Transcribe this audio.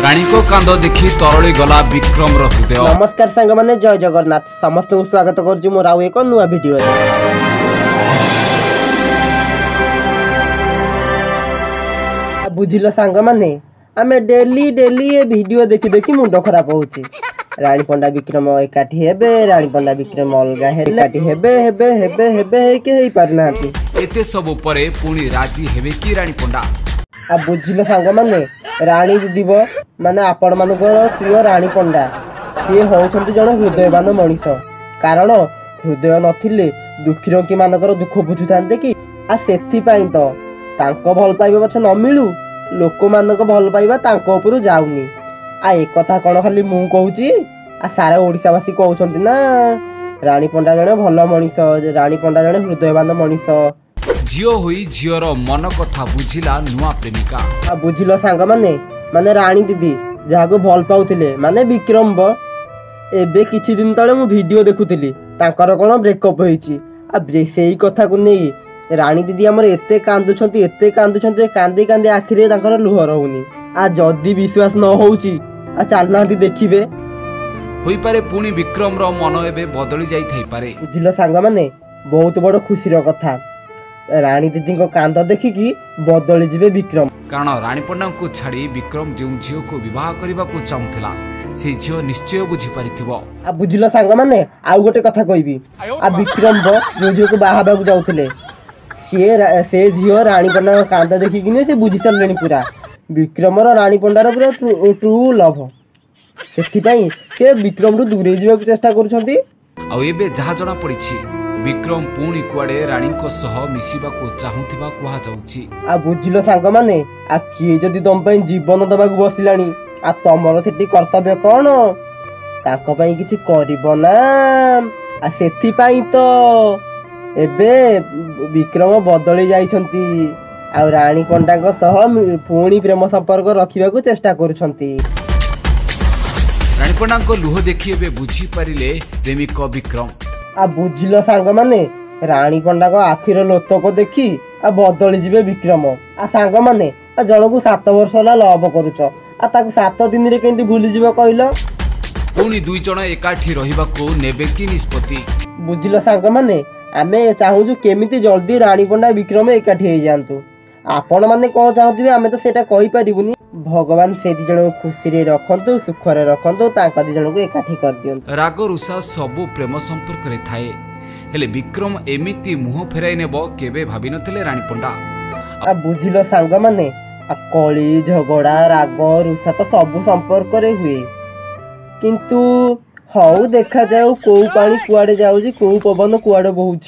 राणी को कांद देखी तरली गला विक्रम हृदय। नमस्कार सांग माने जय जगन्नाथ समस्त को स्वागत करूँ मोर आउ एक नुआ वीडियो। बुझिल सांग माने आमे डेली डेली ये वीडियो देखि देखि मुंड खराब होउची। रानी पंडा विक्रम एकाठी हेबे, रानी पंडा विक्रम अलगा एकाठी हेबे हेबे हेबे हेबे के हेई पारनाती। एते सब उपरे पुणी राजी हेबे कि रानी पंडा। आ बुझिल सांग माने रानी दीदी माने आपण मानकर प्रिय रानी पंडा सी होउछंती जण हृदयवान मनीष। कारण हृदय नथिले दुखी रोगी मानकर दुख बुझुथान्ते कि आ सेथि पई तो तांको भल पाइबा पछ न मिलू लोक मानक भल पाइबा तांको उपरु जाउनी। आ एक कथा कोन खाली मु कहूची आ सारा ओडिसावासी कहउछंती ना रानी पंडा जणे भल मनीष, रानी पंडा जणे हृदयवान मनीष। झियो हुई झियोर मन कथा बुझिला नुआ प्रेमिका। आ बुझिलो सांग माने रानी दीदी जहाको भल पाउथिले माने विक्रम एबे किछि दिन तळे मु वीडियो देखुथिली तांकर कोन ब्रेकअप होईची। आ सेही कथा को नेई रानी दीदी हमर एते कांदुछंती कांदी कांदी आखिरे तांकर लुह रहउनी। आ जदी विश्वास न होउची आ चालनांती देखिबे होई पारे पुणी विक्रम रो मन एबे बदली जाई थाई पारे। बुझिलो सांग माने बहुत बड़ खुशी रो कथा रानी दीदी को कांद देखिकी बदली जिवे विक्रम। कारण रानी पंडा को छाड़ी विक्रम जो झील को विवाह करने को चाहूला से झील निश्चय बुझी पारिथिबो। आ बुझिलो सांग माने आउ गोटे कथा कहबी आ विक्रम जो झील को बाहा बागु जाउथिले से झील रानी पंडा कांद देखिकी से बुझी सारलेनी पूरा विक्रम रानी पंडार पूरा ट्रू लव। सेथि पई से विक्रम रु दूरे जीवा चेष्टा करूछंती। आ एबे जहा जणा पड़िछि विक्रम पुणी कुआडे रानी को सह मिसिबा को चाहुथिबा कुहा जाउछि। आ बुझिलो सांग माने आ किए जदी तम पई जीवन दबाकू बसिलानी आ तमरो सेठी कर्तव्य कोन ताको पई किछि करिवो ना। आ सेथि पई तो एबे विक्रम बदली जाइछंती आ रानी पंडा को सह पुणी प्रेम संपर्क रखिबा को चेष्टा करूछंती। रानी पंडा को लुह देखि एबे बुझी पारिले प्रेमिक विक्रम। आ बुझिलो सांग माने रानी पंडा को आखिर लोत को देखी आ बदली जिवे विक्रम। आ सांग माने आ जण को 7 वर्ष ला लव करूछ आ ताको 7 दिन रे केंती भूली जिवो कहलो। पुणी दुई जण एकाठी रहिबा को नेबे कि निष्पत्ति। बुझिलो सांग माने आमे चाहूजु केमिति जल्दी रानी पंडा विक्रम एकाठी हे जानतु। आपण माने कोन चाहथिबे आमे तो सेटा कहि परिबुनी। भगवान से दी जण को खुशी रे रखंतु सुख रे रखंतु तांका दी जण को एकाठी कर दियंतु। राग रुषा सबु प्रेम संपर्क रे थाए हेले विक्रम एमिति मुह फेराई नेबो केबे भाबी नथिले रानी पंडा। आ बुझिलो सांग माने आ कली झगड़ा राग रुषा तो सबु संपर्क रे हुए किंतु हौ देखा जाऊ को पानी कुआडे जाउजी को पवन कुआडे बहुची।